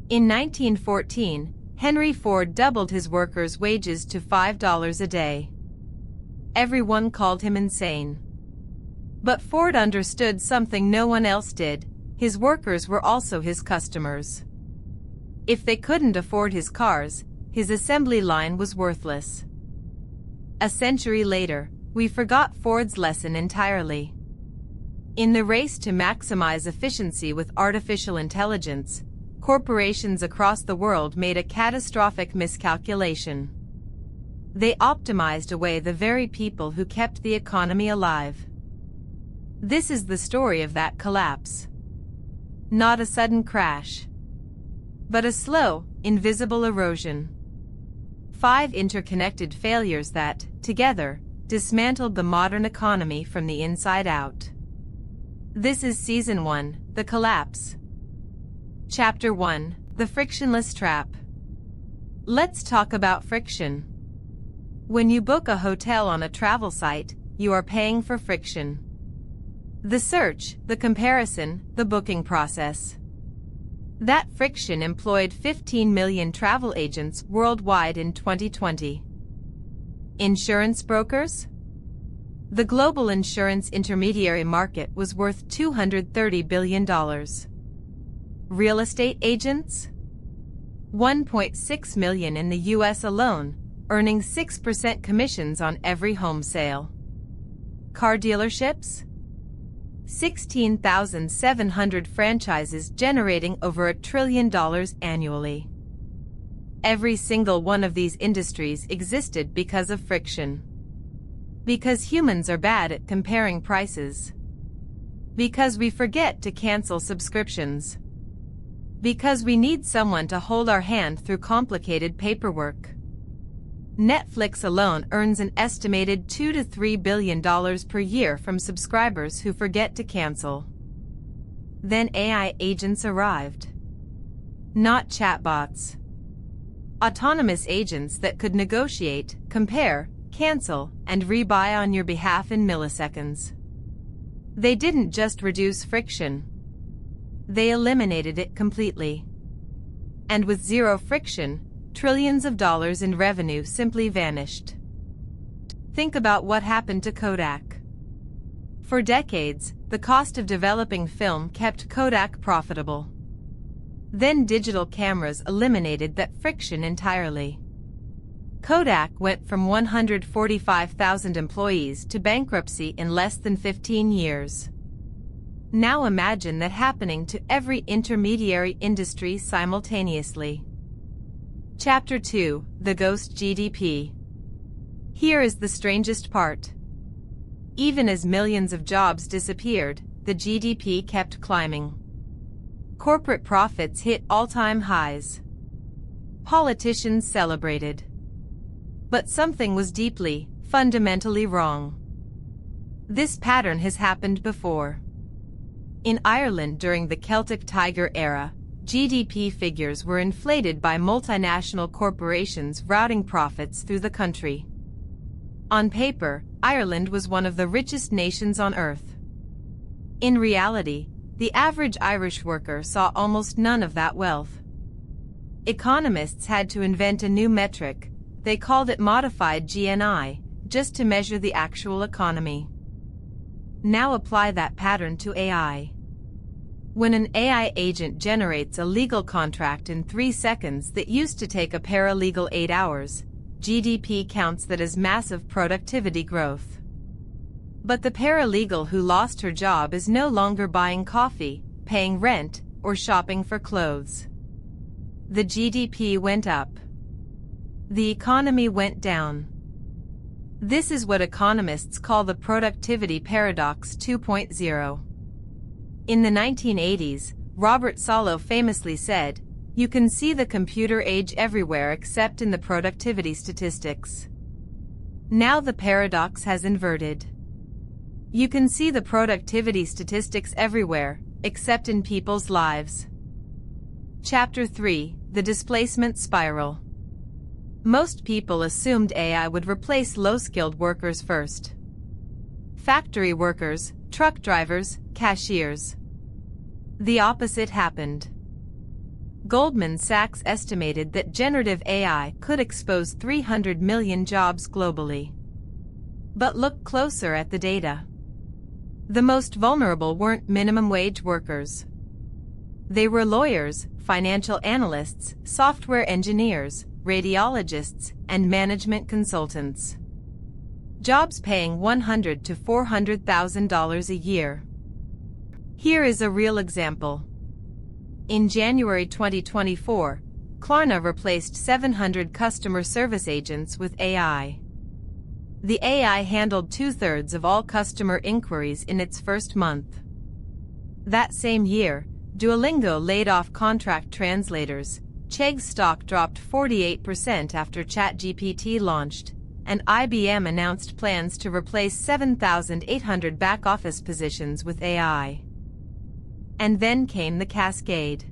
In 1914, Henry Ford doubled his workers' wages to $5 a day. Everyone called him insane. But Ford understood something no one else did: his workers were also his customers. If they couldn't afford his cars, his assembly line was worthless. A century later, we forgot Ford's lesson entirely. In the race to maximize efficiency with artificial intelligence, corporations across the world made a catastrophic miscalculation. They optimized away the very people who kept the economy alive. This is the story of that collapse. Not a sudden crash, but a slow, invisible erosion. 5 interconnected failures that, together, dismantled the modern economy from the inside out. This is Season 1, The Collapse. Chapter 1, The Frictionless Trap. Let's talk about friction. When you book a hotel on a travel site, you are paying for friction. The search, the comparison, the booking process. That friction employed 15 million travel agents worldwide in 2020. Insurance brokers? The global insurance intermediary market was worth $230 billion. Real estate agents? 1.6 million in the US alone, earning 6% commissions on every home sale. Car dealerships? 16,700 franchises generating over $1 trillion annually. Every single one of these industries existed because of friction. Because humans are bad at comparing prices. Because we forget to cancel subscriptions. Because we need someone to hold our hand through complicated paperwork. Netflix alone earns an estimated $2 to $3 billion per year from subscribers who forget to cancel. Then AI agents arrived. Not chatbots. Autonomous agents that could negotiate, compare, cancel, and rebuy on your behalf in milliseconds. They didn't just reduce friction. They eliminated it completely. And with zero friction, trillions of dollars in revenue simply vanished. Think about what happened to Kodak. For decades, the cost of developing film kept Kodak profitable. Then digital cameras eliminated that friction entirely. Kodak went from 145,000 employees to bankruptcy in less than 15 years. Now imagine that happening to every intermediary industry simultaneously. Chapter 2, The Ghost GDP. Here is the strangest part. Even as millions of jobs disappeared, the GDP kept climbing. Corporate profits hit all-time highs. Politicians celebrated. But something was deeply, fundamentally wrong. This pattern has happened before. In Ireland during the Celtic Tiger era, GDP figures were inflated by multinational corporations routing profits through the country. On paper, Ireland was one of the richest nations on earth. In reality, the average Irish worker saw almost none of that wealth. Economists had to invent a new metric. They called it modified GNI, just to measure the actual economy. Now apply that pattern to AI. When an AI agent generates a legal contract in 3 seconds that used to take a paralegal 8 hours, GDP counts that as massive productivity growth. But the paralegal who lost her job is no longer buying coffee, paying rent, or shopping for clothes. The GDP went up. The economy went down. This is what economists call the productivity paradox 2.0. In the 1980s, Robert Solow famously said, "You can see the computer age everywhere except in the productivity statistics." Now the paradox has inverted. You can see the productivity statistics everywhere, except in people's lives. Chapter 3, The Displacement Spiral. Most people assumed AI would replace low-skilled workers first. Factory workers, truck drivers, cashiers. The opposite happened. Goldman Sachs estimated that generative AI could expose 300 million jobs globally. But look closer at the data. The most vulnerable weren't minimum wage workers. They were lawyers, financial analysts, software engineers, radiologists, and management consultants. Jobs paying $100,000 to $400,000 a year. Here is a real example. In January 2024, Klarna replaced 700 customer service agents with AI. The AI handled 2/3 of all customer inquiries in its first month. That same year, Duolingo laid off contract translators, Chegg's stock dropped 48% after ChatGPT launched, and IBM announced plans to replace 7,800 back-office positions with AI. And then came the cascade.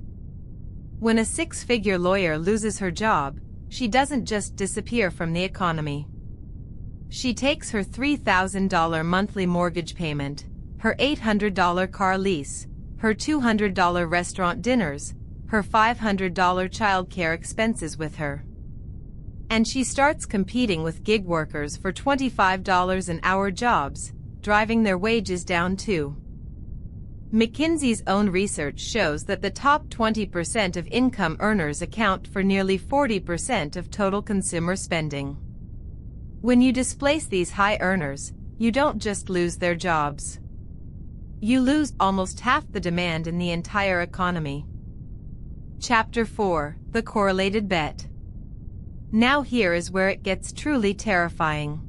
When a six-figure lawyer loses her job, she doesn't just disappear from the economy. She takes her $3,000 monthly mortgage payment, her $800 car lease, her $200 restaurant dinners, her $500 childcare expenses with her. And she starts competing with gig workers for $25 an hour jobs, driving their wages down too. McKinsey's own research shows that the top 20% of income earners account for nearly 40% of total consumer spending. When you displace these high earners, you don't just lose their jobs. You lose almost half the demand in the entire economy. Chapter 4: The Correlated Bet. Now here is where it gets truly terrifying.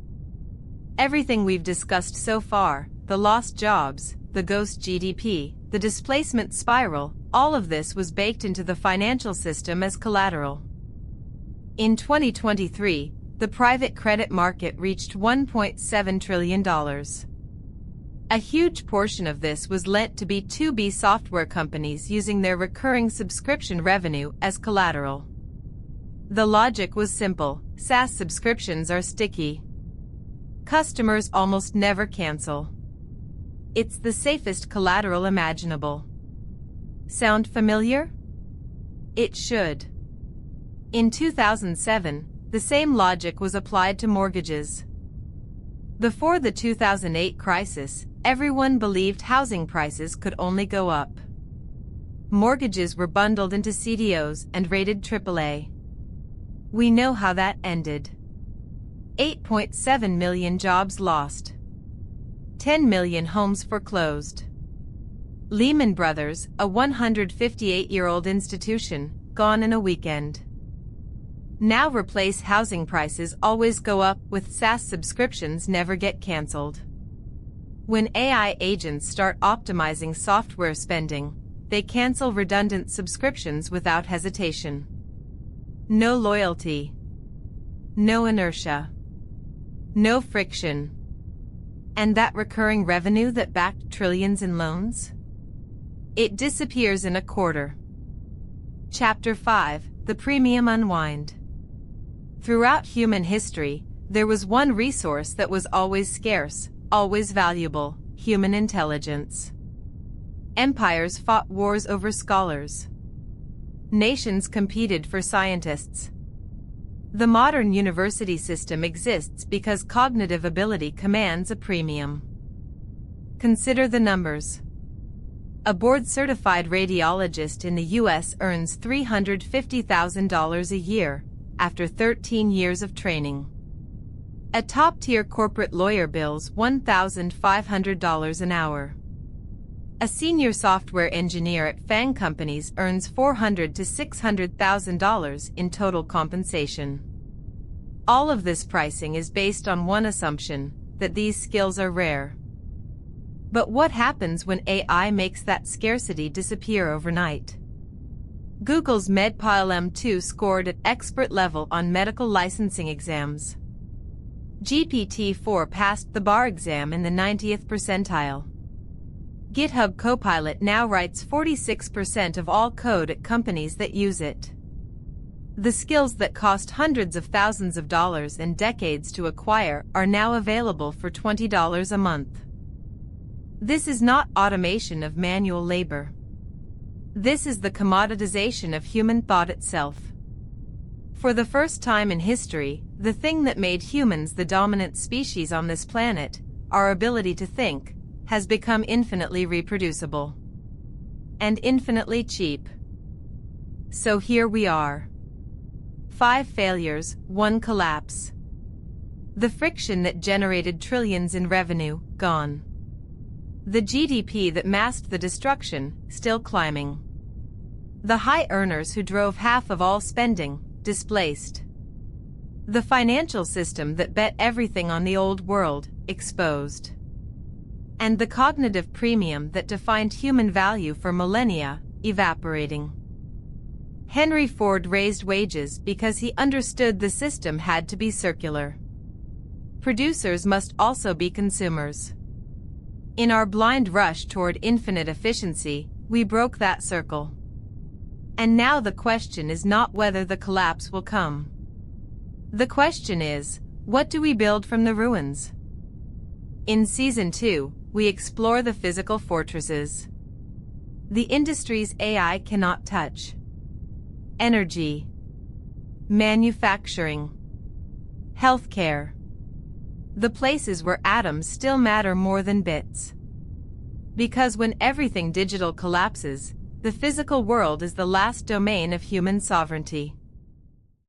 Everything we've discussed so far, the lost jobs, the ghost GDP, the displacement spiral, all of this was baked into the financial system as collateral. In 2023, the private credit market reached $1.7 trillion. A huge portion of this was lent to B2B software companies using their recurring subscription revenue as collateral. The logic was simple: SaaS subscriptions are sticky. Customers almost never cancel. It's the safest collateral imaginable. Sound familiar? It should. In 2007, the same logic was applied to mortgages. Before the 2008 crisis, everyone believed housing prices could only go up. Mortgages were bundled into CDOs and rated AAA. We know how that ended. 8.7 million jobs lost. 10 million homes foreclosed. Lehman Brothers, a 158-year-old institution, gone in a weekend. Now replace housing prices always go up with SaaS subscriptions never get canceled. When AI agents start optimizing software spending, they cancel redundant subscriptions without hesitation. No loyalty. No inertia. No friction. And that recurring revenue that backed trillions in loans? It disappears in a quarter. Chapter 5: The Premium Unwind. Throughout human history, there was one resource that was always scarce, always valuable: human intelligence. Empires fought wars over scholars. Nations competed for scientists. The modern university system exists because cognitive ability commands a premium. Consider the numbers. A board-certified radiologist in the U.S. earns $350,000 a year, after 13 years of training. A top-tier corporate lawyer bills $1,500 an hour. A senior software engineer at FAANG companies earns $400,000 to $600,000 in total compensation. All of this pricing is based on one assumption, that these skills are rare. But what happens when AI makes that scarcity disappear overnight? Google's Medpile M2 scored at expert level on medical licensing exams. GPT-4 passed the bar exam in the 90th percentile. GitHub Copilot now writes 46% of all code at companies that use it. The skills that cost hundreds of thousands of dollars and decades to acquire are now available for $20 a month. This is not automation of manual labor. This is the commoditization of human thought itself. For the first time in history, the thing that made humans the dominant species on this planet, our ability to think, has become infinitely reproducible. And infinitely cheap. So here we are. 5 failures, 1 collapse. The friction that generated trillions in revenue, gone. The GDP that masked the destruction, still climbing. The high earners who drove half of all spending, displaced. The financial system that bet everything on the old world, exposed. And the cognitive premium that defined human value for millennia, evaporating. Henry Ford raised wages because he understood the system had to be circular. Producers must also be consumers. In our blind rush toward infinite efficiency, we broke that circle. And now the question is not whether the collapse will come. The question is, what do we build from the ruins? In Season 2, we explore the physical fortresses. The industries AI cannot touch. Energy. Manufacturing. Healthcare. The places where atoms still matter more than bits. Because when everything digital collapses, the physical world is the last domain of human sovereignty.